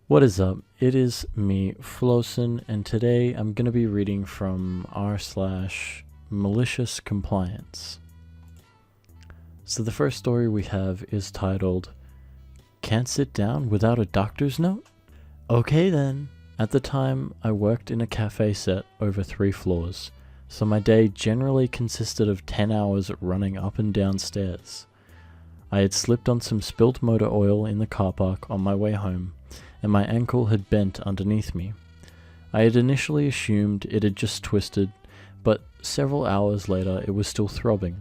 What is up? It is me, Flowsin, and today I'm going to be reading from r/MaliciousCompliance. So the first story we have is titled, Can't Sit Down Without a Doctor's Note? Okay then. At the time, I worked in a cafe set over 3 floors, so my day generally consisted of 10 hours running up and down stairs. I had slipped on some spilt motor oil in the car park on my way home, and my ankle had bent underneath me. I had initially assumed it had just twisted, but several hours later it was still throbbing,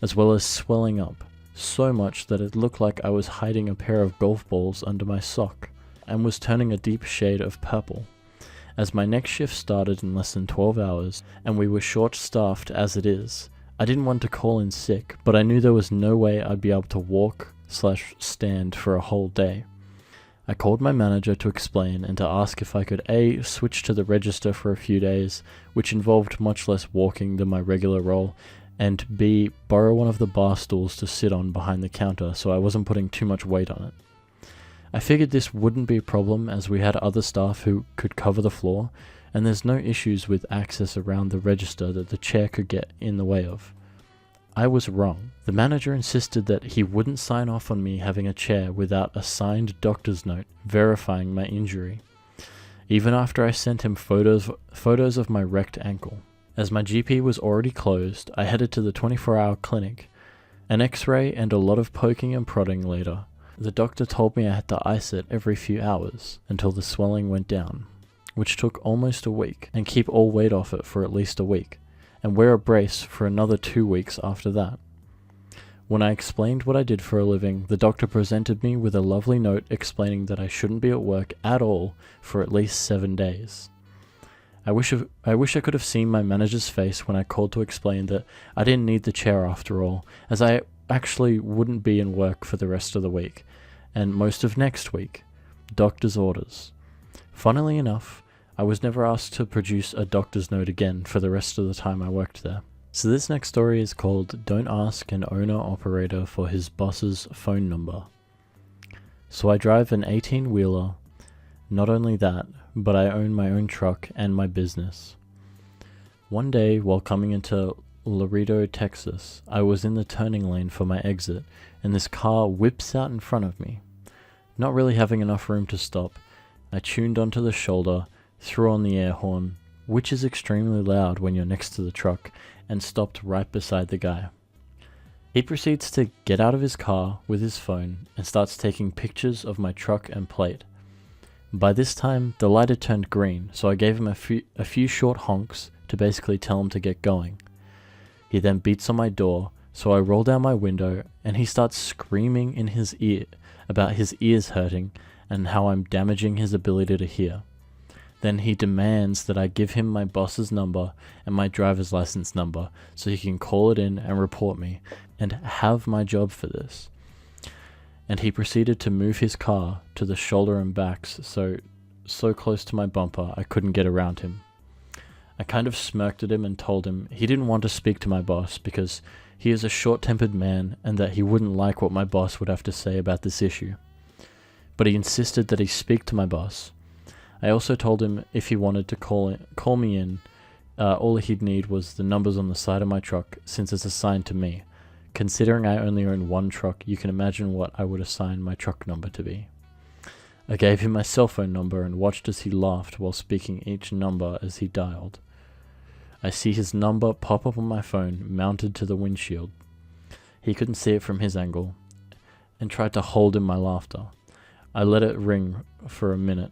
as well as swelling up, so much that it looked like I was hiding a pair of golf balls under my sock, and was turning a deep shade of purple. As my next shift started in less than 12 hours, and we were short-staffed as it is, I didn't want to call in sick, but I knew there was no way I'd be able to walk/stand for a whole day. I called my manager to explain and to ask if I could A, switch to the register for a few days, which involved much less walking than my regular role, and B, borrow one of the bar stools to sit on behind the counter so I wasn't putting too much weight on it. I figured this wouldn't be a problem as we had other staff who could cover the floor, and there's no issues with access around the register that the chair could get in the way of. I was wrong. The manager insisted that he wouldn't sign off on me having a chair without a signed doctor's note verifying my injury, even after I sent him photos of my wrecked ankle. As my GP was already closed, I headed to the 24-hour clinic. An x-ray and a lot of poking and prodding later, the doctor told me I had to ice it every few hours until the swelling went down, which took almost a week, and keep all weight off it for at least a week, and wear a brace for another 2 weeks after that. When I explained what I did for a living, the doctor presented me with a lovely note explaining that I shouldn't be at work at all for at least 7 days. I wish I could have seen my manager's face when I called to explain that I didn't need the chair after all, as I actually wouldn't be in work for the rest of the week, and most of next week. Doctor's orders. Funnily enough, I was never asked to produce a doctor's note again for the rest of the time I worked there. So this next story is called Don't Ask an Owner-Operator for His Boss's Phone Number. So I drive an 18-wheeler. Not only that, but I own my own truck and my business. One day, while coming into Laredo, Texas, I was in the turning lane for my exit, and this car whips out in front of me. Not really having enough room to stop, I tuned onto the shoulder, threw on the air horn, which is extremely loud when you're next to the truck, and stopped right beside the guy. He proceeds to get out of his car with his phone and starts taking pictures of my truck and plate. By this time, the light had turned green, so I gave him a few short honks to basically tell him to get going. He then beats on my door, so I roll down my window, and he starts screaming in his ear about his ears hurting and how I'm damaging his ability to hear. Then he demands that I give him my boss's number and my driver's license number so he can call it in and report me and have my job for this. And he proceeded to move his car to the shoulder and backs so close to my bumper I couldn't get around him. I kind of smirked at him and told him he didn't want to speak to my boss because he is a short-tempered man and that he wouldn't like what my boss would have to say about this issue. But he insisted that he speak to my boss. I also told him if he wanted to call me in, all he'd need was the numbers on the side of my truck since it's assigned to me. Considering I only own one truck, you can imagine what I would assign my truck number to be. I gave him my cell phone number and watched as he laughed while speaking each number as he dialed. I see his number pop up on my phone mounted to the windshield. He couldn't see it from his angle and tried to hold in my laughter. I let it ring for a minute,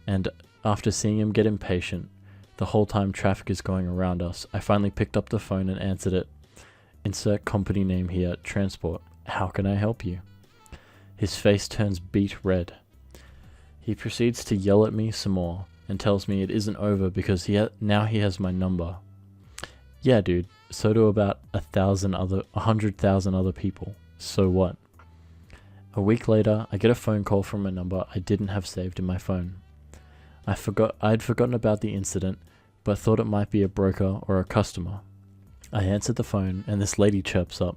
and after seeing him get impatient, the whole time traffic is going around us, I finally picked up the phone and answered it. Insert company name here, Transport. How can I help you? His face turns beet red. He proceeds to yell at me some more and tells me it isn't over because now he has my number. Yeah, dude, so do about 100,000 other people. So what? A week later, I get a phone call from a number I didn't have saved in my phone. I'd forgotten about the incident, but thought it might be a broker or a customer. I answered the phone and this lady chirps up.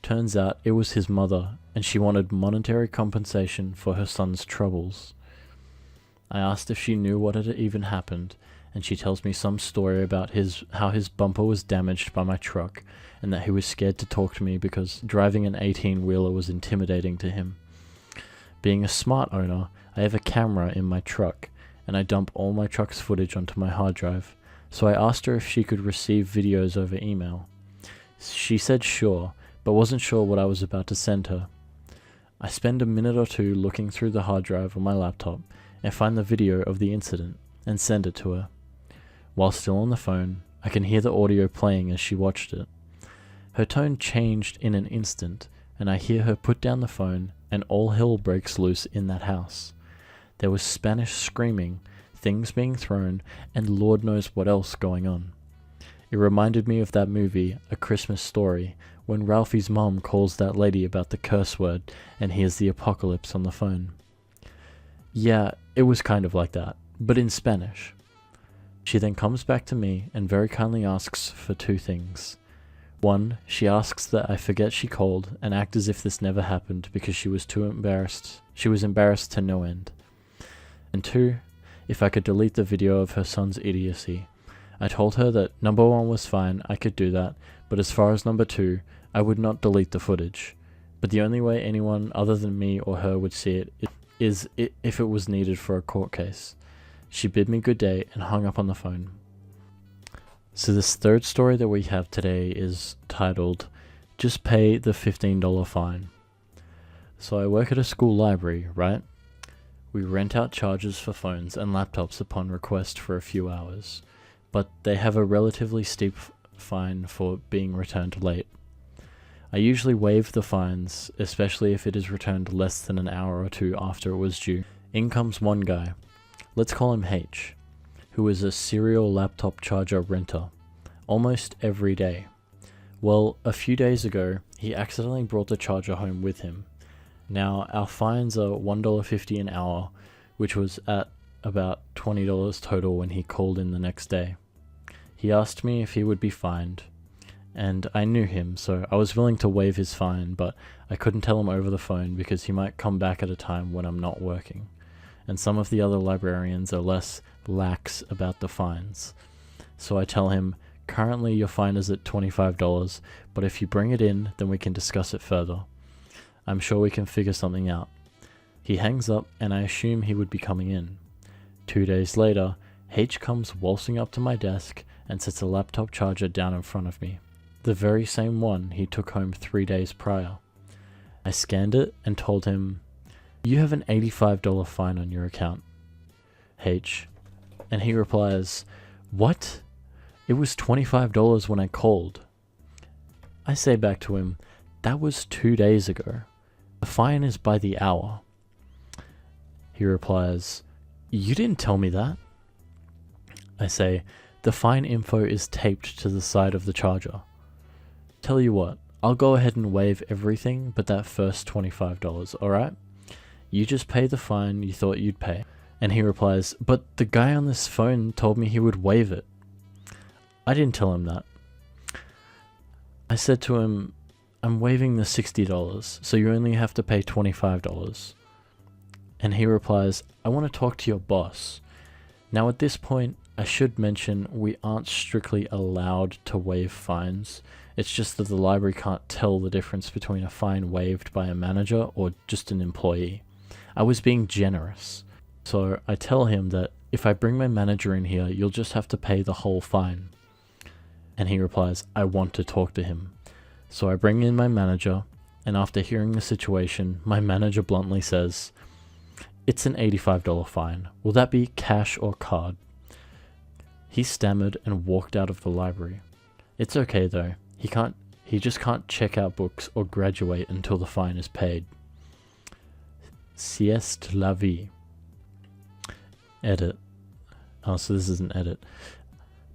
Turns out it was his mother, and she wanted monetary compensation for her son's troubles. I asked if she knew what had even happened, and she tells me some story about how his bumper was damaged by my truck, and that he was scared to talk to me because driving an 18-wheeler was intimidating to him. Being a smart owner, I have a camera in my truck, and I dump all my truck's footage onto my hard drive, so I asked her if she could receive videos over email. She said sure, but wasn't sure what I was about to send her. I spend a minute or two looking through the hard drive on my laptop and find the video of the incident and send it to her. While still on the phone, I can hear the audio playing as she watched it. Her tone changed in an instant, and I hear her put down the phone, and all hell breaks loose in that house. There was Spanish screaming, things being thrown, and Lord knows what else going on. It reminded me of that movie, A Christmas Story, when Ralphie's mom calls that lady about the curse word and hears the apocalypse on the phone. Yeah, it was kind of like that, but in Spanish. She then comes back to me and very kindly asks for two things. One, she asks that I forget she called and act as if this never happened because she was embarrassed to no end. And two, if I could delete the video of her son's idiocy. I told her that number one was fine, I could do that, but as far as number two, I would not delete the footage. But the only way anyone other than me or her would see it is if it was needed for a court case. She bid me good day and hung up on the phone. So this third story that we have today is titled, Just Pay the $15 Fine. So I work at a school library, right? We rent out chargers for phones and laptops upon request for a few hours, but they have a relatively steep fine for being returned late. I usually waive the fines, especially if it is returned less than an hour or two after it was due. In comes one guy, let's call him H, who is a serial laptop charger renter, almost every day. Well, a few days ago, he accidentally brought the charger home with him. Now, our fines are $1.50 an hour, which was at about $20 total when he called in the next day. He asked me if he would be fined, and I knew him, so I was willing to waive his fine, but I couldn't tell him over the phone because he might come back at a time when I'm not working. And some of the other librarians are less lax about the fines. So I tell him, currently your fine is at $25, but if you bring it in, then we can discuss it further. I'm sure we can figure something out. He hangs up, and I assume he would be coming in. 2 days later, H comes waltzing up to my desk and sets a laptop charger down in front of me. The very same one he took home 3 days prior. I scanned it and told him, you have an $85 fine on your account, H. And he replies, what? It was $25 when I called. I say back to him, that was 2 days ago. The fine is by the hour. He replies, you didn't tell me that. I say, the fine info is taped to the side of the charger. Tell you what, I'll go ahead and waive everything but that first $25, alright? You just pay the fine you thought you'd pay. And he replies, but the guy on this phone told me he would waive it. I didn't tell him that. I said to him, I'm waiving the $60, so you only have to pay $25. And he replies, I want to talk to your boss. Now at this point, I should mention we aren't strictly allowed to waive fines. It's just that the library can't tell the difference between a fine waived by a manager or just an employee. I was being generous. So I tell him that if I bring my manager in here, you'll just have to pay the whole fine. And he replies, I want to talk to him. So I bring in my manager, and after hearing the situation, my manager bluntly says, it's an $85 fine. Will that be cash or card? He stammered and walked out of the library. It's okay though. He just can't check out books or graduate until the fine is paid. Sieste la vie. Edit. Oh, so this is an edit.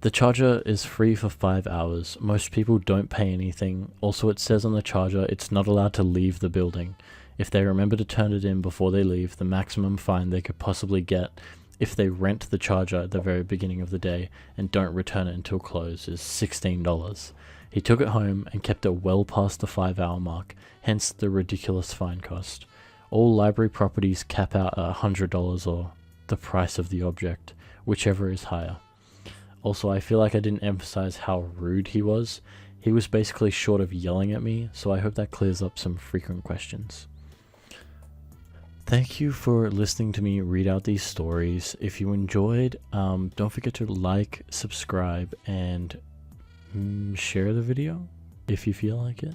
The charger is free for 5 hours. Most people don't pay anything. Also, it says on the charger it's not allowed to leave the building. If they remember to turn it in before they leave, the maximum fine they could possibly get if they rent the charger at the very beginning of the day and don't return it until close is $16. He took it home and kept it well past the 5-hour mark, hence the ridiculous fine cost. All library properties cap out at $100 or the price of the object, whichever is higher. Also, I feel like I didn't emphasize how rude he was. He was basically short of yelling at me, so I hope that clears up some frequent questions. Thank you for listening to me read out these stories. If you enjoyed, don't forget to like, subscribe, and share the video if you feel like it.